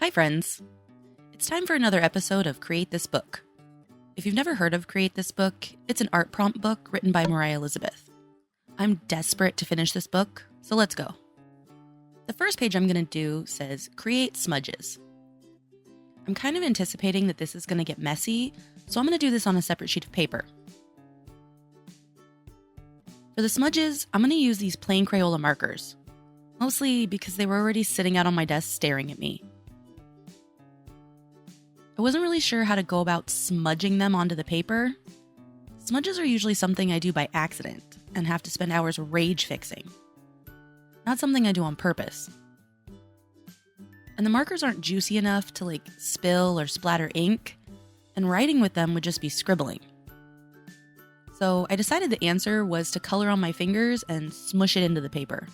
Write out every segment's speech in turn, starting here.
Hi friends! It's time for another episode of Create This Book. If you've never heard of Create This Book, it's an art prompt book written by Mariah Elizabeth. I'm desperate to finish this book, so let's go. The first page I'm going to do says Create Smudges. I'm kind of anticipating that this is going to get messy, so I'm going to do this on a separate sheet of paper. For the smudges, I'm going to use these plain Crayola markers, mostly because they were already sitting out on my desk staring at me. I wasn't really sure how to go about smudging them onto the paper. Smudges are usually something I do by accident and have to spend hours rage fixing. Not something I do on purpose. And the markers aren't juicy enough to spill or splatter ink, and writing with them would just be scribbling. So I decided the answer was to color on my fingers and smush it into the paper.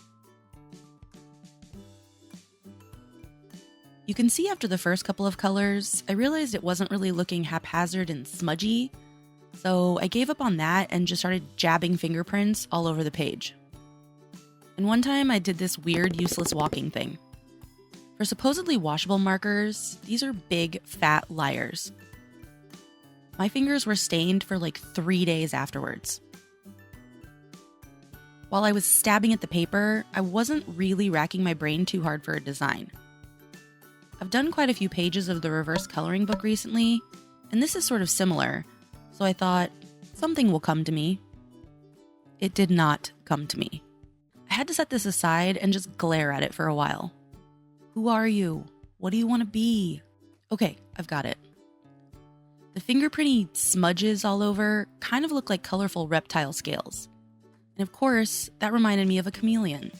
You can see after the first couple of colors, I realized it wasn't really looking haphazard and smudgy, so I gave up on that and just started jabbing fingerprints all over the page. And one time I did this weird, useless walking thing. For supposedly washable markers, these are big, fat liars. My fingers were stained for 3 days afterwards. While I was stabbing at the paper, I wasn't really racking my brain too hard for a design. I've done quite a few pages of the reverse coloring book recently, and this is sort of similar, so I thought, something will come to me. It did not come to me. I had to set this aside and just glare at it for a while. Who are you? What do you want to be? Okay, I've got it. The fingerprinty smudges all over kind of look like colorful reptile scales. And of course, that reminded me of a chameleon.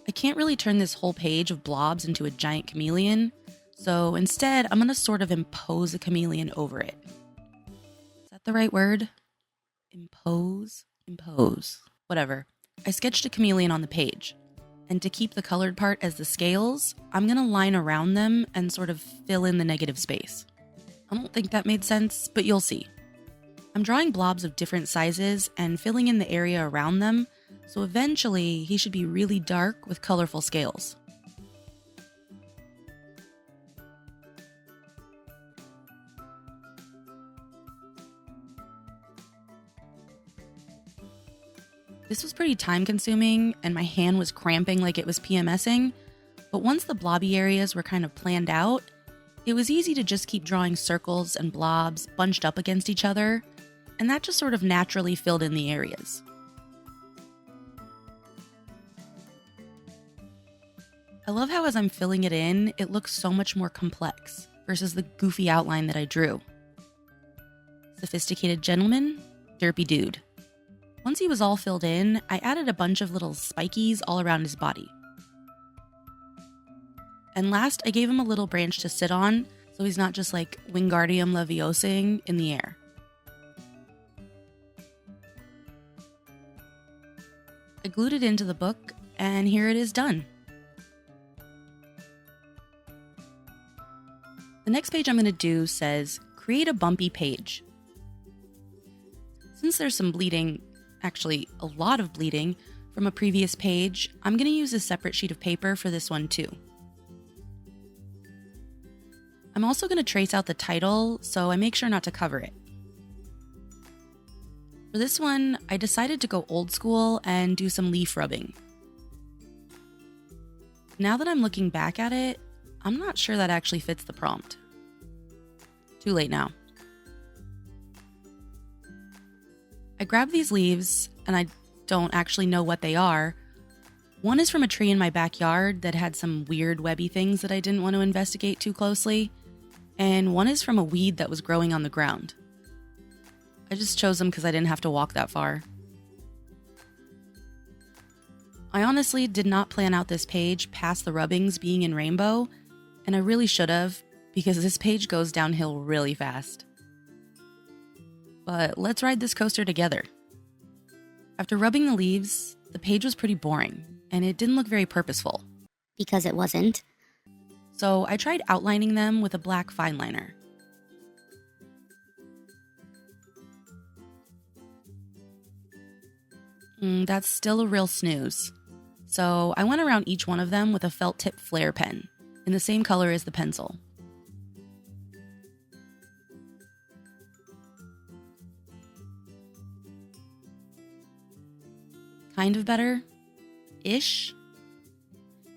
I can't really turn this whole page of blobs into a giant chameleon, so instead I'm going to sort of impose a chameleon over it. Is that the right word? Impose? Whatever. I sketched a chameleon on the page, and to keep the colored part as the scales, I'm going to line around them and sort of fill in the negative space. I don't think that made sense, but you'll see. I'm drawing blobs of different sizes and filling in the area around them, so eventually he should be really dark with colorful scales. This was pretty time consuming and my hand was cramping like it was PMSing, but once the blobby areas were kind of planned out, it was easy to just keep drawing circles and blobs bunched up against each other, and that just sort of naturally filled in the areas. I love how as I'm filling it in, it looks so much more complex versus the goofy outline that I drew. Sophisticated gentleman, derpy dude. Once he was all filled in, I added a bunch of little spikies all around his body. And last, I gave him a little branch to sit on, so he's not just Wingardium Leviosaing in the air. I glued it into the book, and here it is done. The next page I'm going to do says, create a bumpy page. Since there's some bleeding, actually a lot of bleeding, from a previous page, I'm going to use a separate sheet of paper for this one too. I'm also going to trace out the title, so I make sure not to cover it. For this one, I decided to go old school and do some leaf rubbing. Now that I'm looking back at it, I'm not sure that actually fits the prompt. Too late now. I grabbed these leaves, and I don't actually know what they are. One is from a tree in my backyard that had some weird webby things that I didn't want to investigate too closely, and one is from a weed that was growing on the ground. I just chose them because I didn't have to walk that far. I honestly did not plan out this page past the rubbings being in rainbow, and I really should have, because this page goes downhill really fast. But let's ride this coaster together. After rubbing the leaves, the page was pretty boring, and it didn't look very purposeful. Because it wasn't. So I tried outlining them with a black fineliner. That's still a real snooze. So I went around each one of them with a felt tip flare pen, in the same color as the pencil. Kind of better-ish.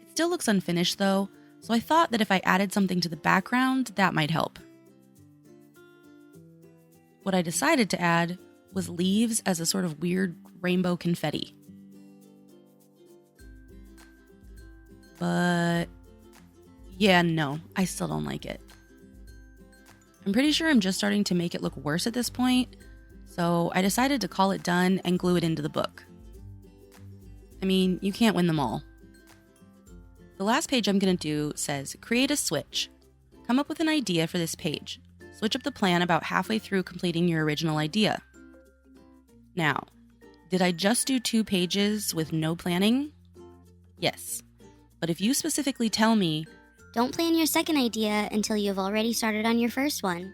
It still looks unfinished though, so I thought that if I added something to the background, that might help. What I decided to add was leaves as a sort of weird rainbow confetti. But yeah, no, I still don't like it. I'm pretty sure I'm just starting to make it look worse at this point, so I decided to call it done and glue it into the book. I mean, you can't win them all. The last page I'm going to do says, create a switch. Come up with an idea for this page. Switch up the plan about halfway through completing your original idea. Now, did I just do 2 pages with no planning? Yes. But if you specifically tell me, don't plan your second idea until you've already started on your first one,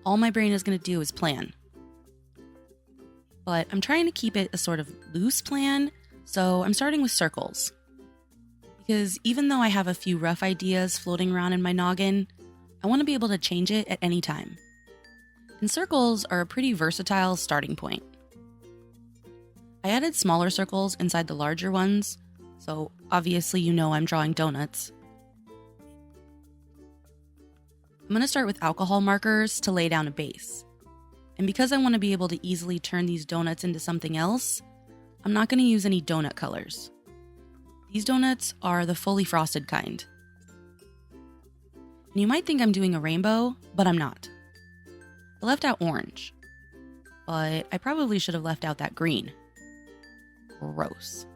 all my brain is going to do is plan. But I'm trying to keep it a sort of loose plan, so I'm starting with circles. Because even though I have a few rough ideas floating around in my noggin, I want to be able to change it at any time. And circles are a pretty versatile starting point. I added smaller circles inside the larger ones, so obviously you know I'm drawing donuts. I'm going to start with alcohol markers to lay down a base. And because I want to be able to easily turn these donuts into something else, I'm not going to use any donut colors. These donuts are the fully frosted kind. And you might think I'm doing a rainbow, but I'm not. I left out orange, but I probably should have left out that green. Gross.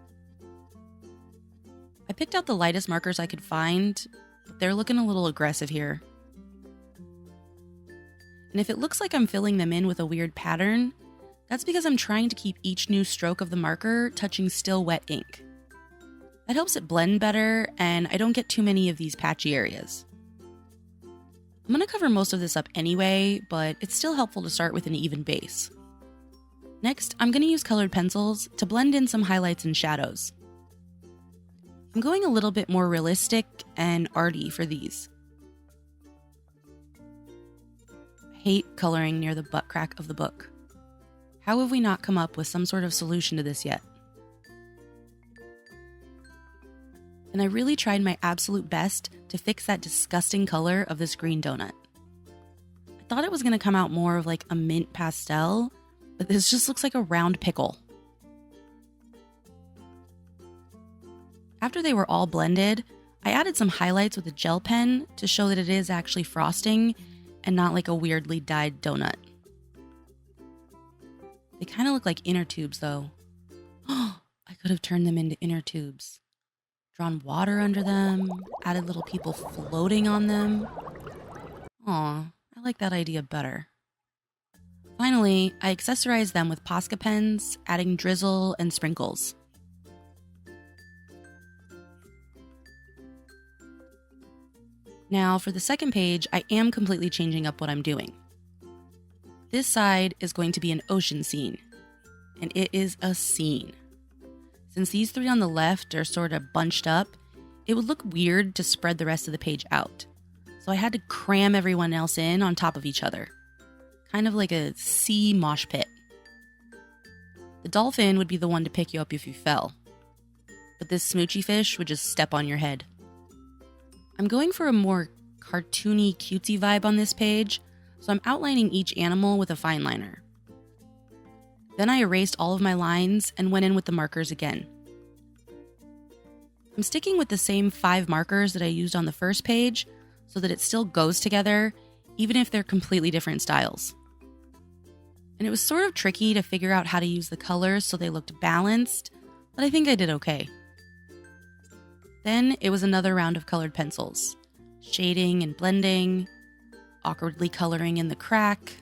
I picked out the lightest markers I could find, but they're looking a little aggressive here. And if it looks like I'm filling them in with a weird pattern, that's because I'm trying to keep each new stroke of the marker touching still wet ink. That helps it blend better, and I don't get too many of these patchy areas. I'm going to cover most of this up anyway, but it's still helpful to start with an even base. Next, I'm going to use colored pencils to blend in some highlights and shadows. I'm going a little bit more realistic and arty for these. I hate coloring near the butt crack of the book. How have we not come up with some sort of solution to this yet? And I really tried my absolute best to fix that disgusting color of this green donut. I thought it was going to come out more of like a mint pastel, but this just looks like a round pickle. After they were all blended, I added some highlights with a gel pen to show that it is actually frosting and not like a weirdly dyed donut. They kind of look like inner tubes though. I could have turned them into inner tubes. Drawn water under them, added little people floating on them. Aw, I like that idea better. Finally, I accessorized them with Posca pens, adding drizzle and sprinkles. Now, for the second page, I am completely changing up what I'm doing. This side is going to be an ocean scene, and it is a scene. Since these 3 on the left are sort of bunched up, it would look weird to spread the rest of the page out. So I had to cram everyone else in on top of each other. Kind of like a sea mosh pit. The dolphin would be the one to pick you up if you fell. But this smoochy fish would just step on your head. I'm going for a more cartoony, cutesy vibe on this page, so I'm outlining each animal with a fine liner. Then I erased all of my lines and went in with the markers again. I'm sticking with the same 5 markers that I used on the first page so that it still goes together, even if they're completely different styles. And it was sort of tricky to figure out how to use the colors so they looked balanced, but I think I did okay. Then it was another round of colored pencils, shading and blending, awkwardly coloring in the crack,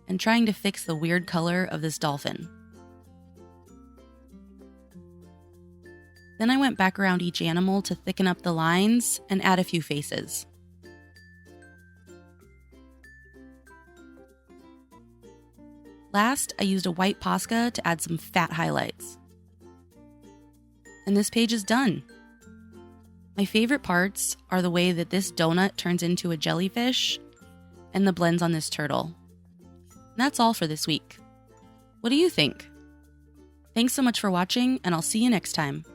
and trying to fix the weird color of this dolphin. Then I went back around each animal to thicken up the lines and add a few faces. Last, I used a white Posca to add some fat highlights. And this page is done. My favorite parts are the way that this donut turns into a jellyfish and the blends on this turtle. And that's all for this week. What do you think? Thanks so much for watching, and I'll see you next time.